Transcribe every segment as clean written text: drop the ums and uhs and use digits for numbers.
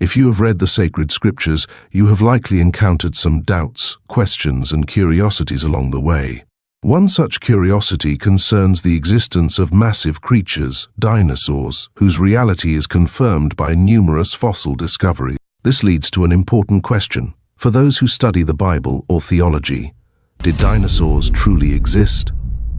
If you have read the sacred scriptures, you have likely encountered some doubts, questions, and curiosities along the way. One such curiosity concerns the existence of massive creatures, dinosaurs, whose reality is confirmed by numerous fossil discoveries. This leads to an important question. For those who study the Bible or theology, did dinosaurs truly exist?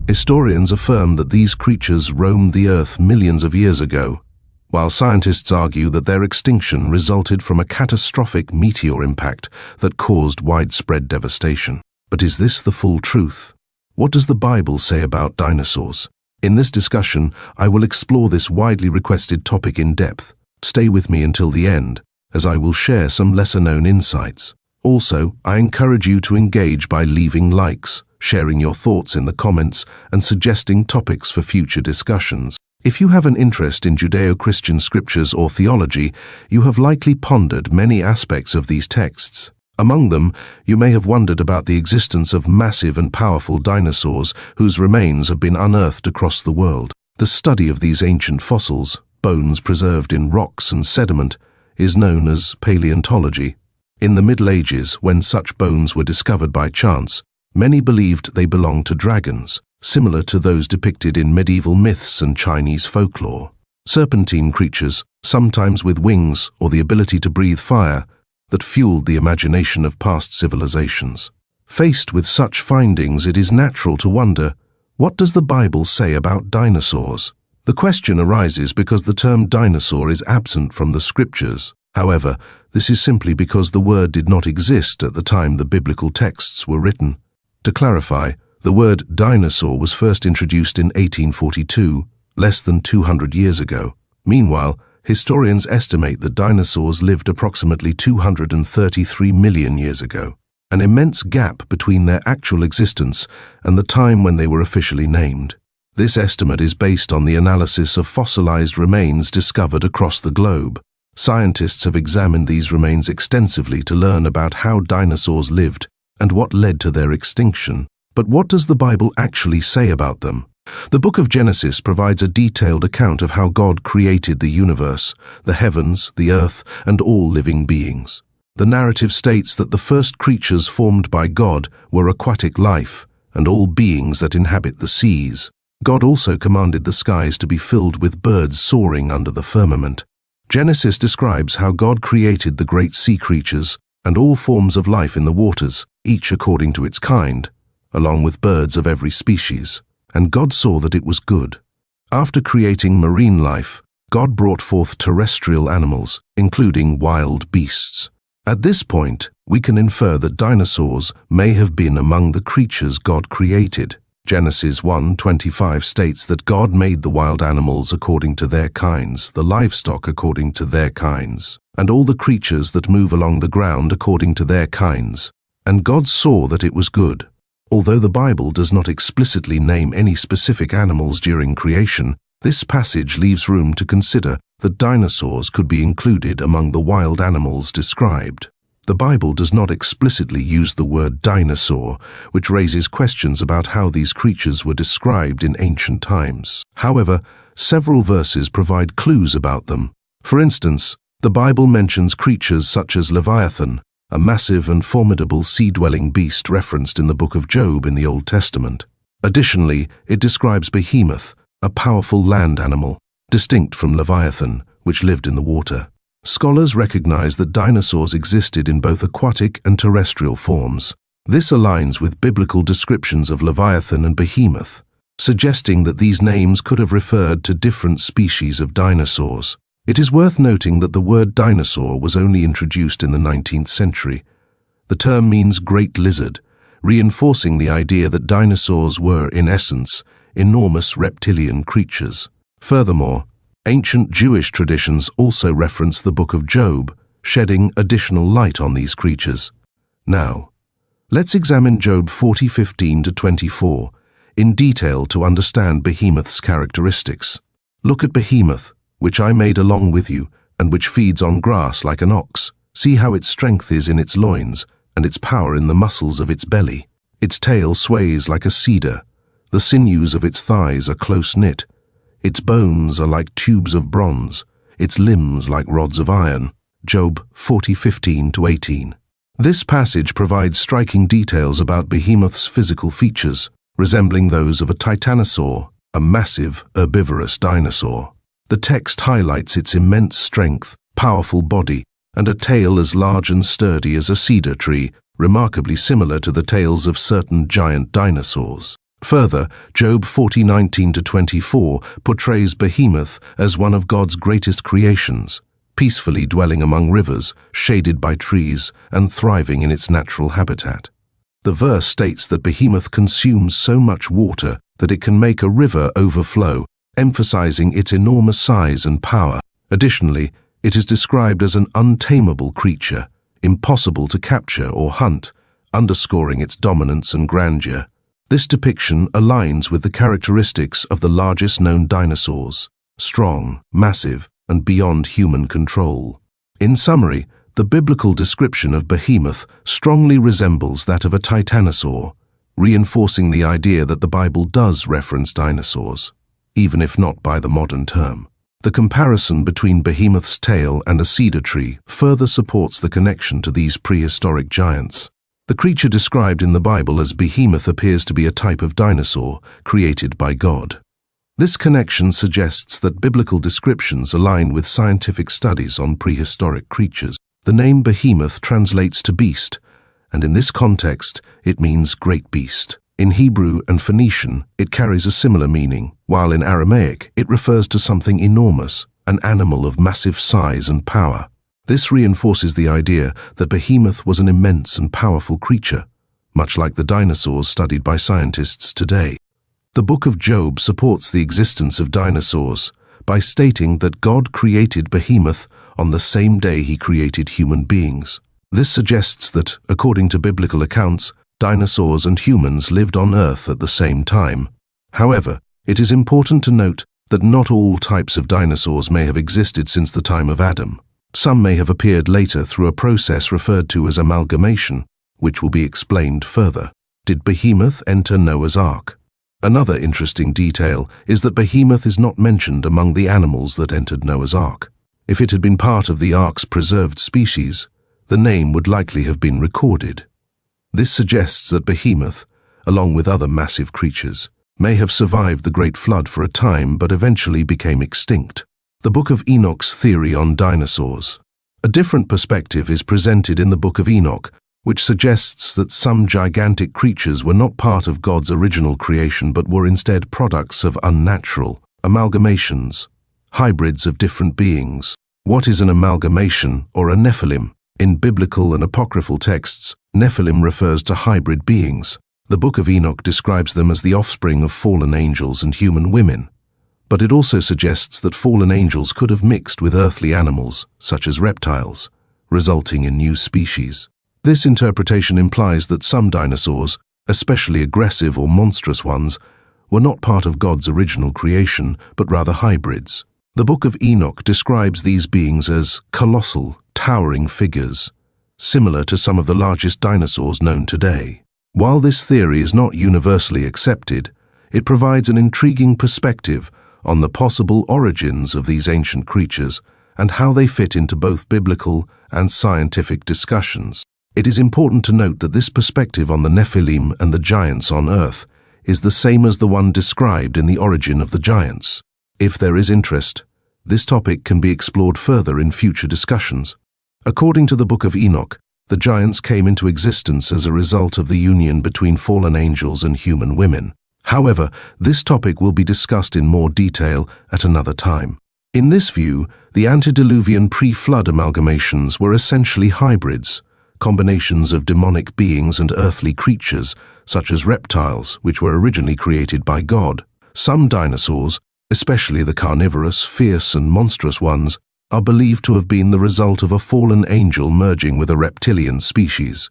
Historians affirm that these creatures roamed the earth millions of years ago, while scientists argue that their extinction resulted from a catastrophic meteor impact that caused widespread devastation. But is this the full truth? What does the Bible say about dinosaurs? In this discussion, I will explore this widely requested topic in depth. Stay with me until the end, as I will share some lesser-known insights. Also, I encourage you to engage by leaving likes, sharing your thoughts in the comments, and suggesting topics for future discussions. If you have an interest in Judeo-Christian scriptures or theology, you have likely pondered many aspects of these texts. Among them, you may have wondered about the existence of massive and powerful dinosaurs whose remains have been unearthed across the world. The study of these ancient fossils, bones preserved in rocks and sediment, is known as paleontology. In the Middle Ages, when such bones were discovered by chance, many believed they belonged to dragons, similar to those depicted in medieval myths and Chinese folklore. Serpentine creatures, sometimes with wings or the ability to breathe fire, that fueled the imagination of past civilizations. Faced with such findings, it is natural to wonder, what does the Bible say about dinosaurs? The question arises because the term dinosaur is absent from the scriptures. However, this is simply because the word did not exist at the time the biblical texts were written. To clarify, the word dinosaur was first introduced in 1842, less than 200 years ago. Meanwhile, historians estimate that dinosaurs lived approximately 233 million years ago, an immense gap between their actual existence and the time when they were officially named. This estimate is based on the analysis of fossilized remains discovered across the globe. Scientists have examined these remains extensively to learn about how dinosaurs lived and what led to their extinction. But what does the Bible actually say about them? The book of Genesis provides a detailed account of how God created the universe, the heavens, the earth, and all living beings. The narrative states that the first creatures formed by God were aquatic life and all beings that inhabit the seas. God also commanded the skies to be filled with birds soaring under the firmament. Genesis describes how God created the great sea creatures and all forms of life in the waters, each according to its kind, along with birds of every species. And God saw that it was good. After creating marine life, God brought forth terrestrial animals, including wild beasts. At this point, we can infer that dinosaurs may have been among the creatures God created. Genesis 1:25 states that God made the wild animals according to their kinds, the livestock according to their kinds, and all the creatures that move along the ground according to their kinds. And God saw that it was good. Although the Bible does not explicitly name any specific animals during creation, this passage leaves room to consider that dinosaurs could be included among the wild animals described. The Bible does not explicitly use the word dinosaur, which raises questions about how these creatures were described in ancient times. However, several verses provide clues about them. For instance, the Bible mentions creatures such as Leviathan, a massive and formidable sea-dwelling beast referenced in the book of Job in the Old Testament. Additionally, it describes Behemoth, a powerful land animal, distinct from Leviathan, which lived in the water. Scholars recognize that dinosaurs existed in both aquatic and terrestrial forms. This aligns with biblical descriptions of Leviathan and Behemoth, suggesting that these names could have referred to different species of dinosaurs. It is worth noting that the word dinosaur was only introduced in the 19th century. The term means great lizard, reinforcing the idea that dinosaurs were, in essence, enormous reptilian creatures. Furthermore, ancient Jewish traditions also reference the book of Job, shedding additional light on these creatures. Now, let's examine Job 40:15-24 in detail to understand Behemoth's characteristics. Look at Behemoth, which I made along with you, and which feeds on grass like an ox. See how its strength is in its loins, and its power in the muscles of its belly. Its tail sways like a cedar. The sinews of its thighs are close-knit. Its bones are like tubes of bronze, its limbs like rods of iron. Job 40:15-18. This passage provides striking details about Behemoth's physical features, resembling those of a titanosaur, a massive herbivorous dinosaur. The text highlights its immense strength, powerful body, and a tail as large and sturdy as a cedar tree, remarkably similar to the tails of certain giant dinosaurs. Further, Job 40:19-24 portrays Behemoth as one of God's greatest creations, peacefully dwelling among rivers, shaded by trees, and thriving in its natural habitat. The verse states that Behemoth consumes so much water that it can make a river overflow, emphasizing its enormous size and power. Additionally, it is described as an untamable creature, impossible to capture or hunt, underscoring its dominance and grandeur. This depiction aligns with the characteristics of the largest known dinosaurs: strong, massive, and beyond human control. In summary, the biblical description of Behemoth strongly resembles that of a titanosaur, reinforcing the idea that the Bible does reference dinosaurs, even if not by the modern term. The comparison between Behemoth's tail and a cedar tree further supports the connection to these prehistoric giants. The creature described in the Bible as Behemoth appears to be a type of dinosaur created by God. This connection suggests that biblical descriptions align with scientific studies on prehistoric creatures. The name Behemoth translates to beast, and in this context, it means great beast. In Hebrew and Phoenician, it carries a similar meaning, while in Aramaic, it refers to something enormous, an animal of massive size and power. This reinforces the idea that Behemoth was an immense and powerful creature, much like the dinosaurs studied by scientists today. The Book of Job supports the existence of dinosaurs by stating that God created Behemoth on the same day he created human beings. This suggests that, according to biblical accounts, dinosaurs and humans lived on Earth at the same time. However, it is important to note that not all types of dinosaurs may have existed since the time of Adam. Some may have appeared later through a process referred to as amalgamation, which will be explained further. Did Behemoth enter Noah's Ark? Another interesting detail is that Behemoth is not mentioned among the animals that entered Noah's Ark. If it had been part of the Ark's preserved species, the name would likely have been recorded. This suggests that Behemoth, along with other massive creatures, may have survived the Great Flood for a time but eventually became extinct. The Book of Enoch's theory on dinosaurs. A different perspective is presented in the Book of Enoch, which suggests that some gigantic creatures were not part of God's original creation but were instead products of unnatural amalgamations, hybrids of different beings. What is an amalgamation or a Nephilim? In biblical and apocryphal texts, Nephilim refers to hybrid beings. The Book of Enoch describes them as the offspring of fallen angels and human women, but it also suggests that fallen angels could have mixed with earthly animals, such as reptiles, resulting in new species. This interpretation implies that some dinosaurs, especially aggressive or monstrous ones, were not part of God's original creation, but rather hybrids. The Book of Enoch describes these beings as colossal, towering figures, similar to some of the largest dinosaurs known today. While this theory is not universally accepted, it provides an intriguing perspective on the possible origins of these ancient creatures and how they fit into both biblical and scientific discussions. It is important to note that this perspective on the Nephilim and the giants on Earth is the same as the one described in the origin of the giants. If there is interest, this topic can be explored further in future discussions. According to the Book of Enoch, the giants came into existence as a result of the union between fallen angels and human women. However, this topic will be discussed in more detail at another time. In this view, the antediluvian pre-flood amalgamations were essentially hybrids, combinations of demonic beings and earthly creatures, such as reptiles, which were originally created by God. Some dinosaurs, especially the carnivorous, fierce and monstrous ones, are believed to have been the result of a fallen angel merging with a reptilian species.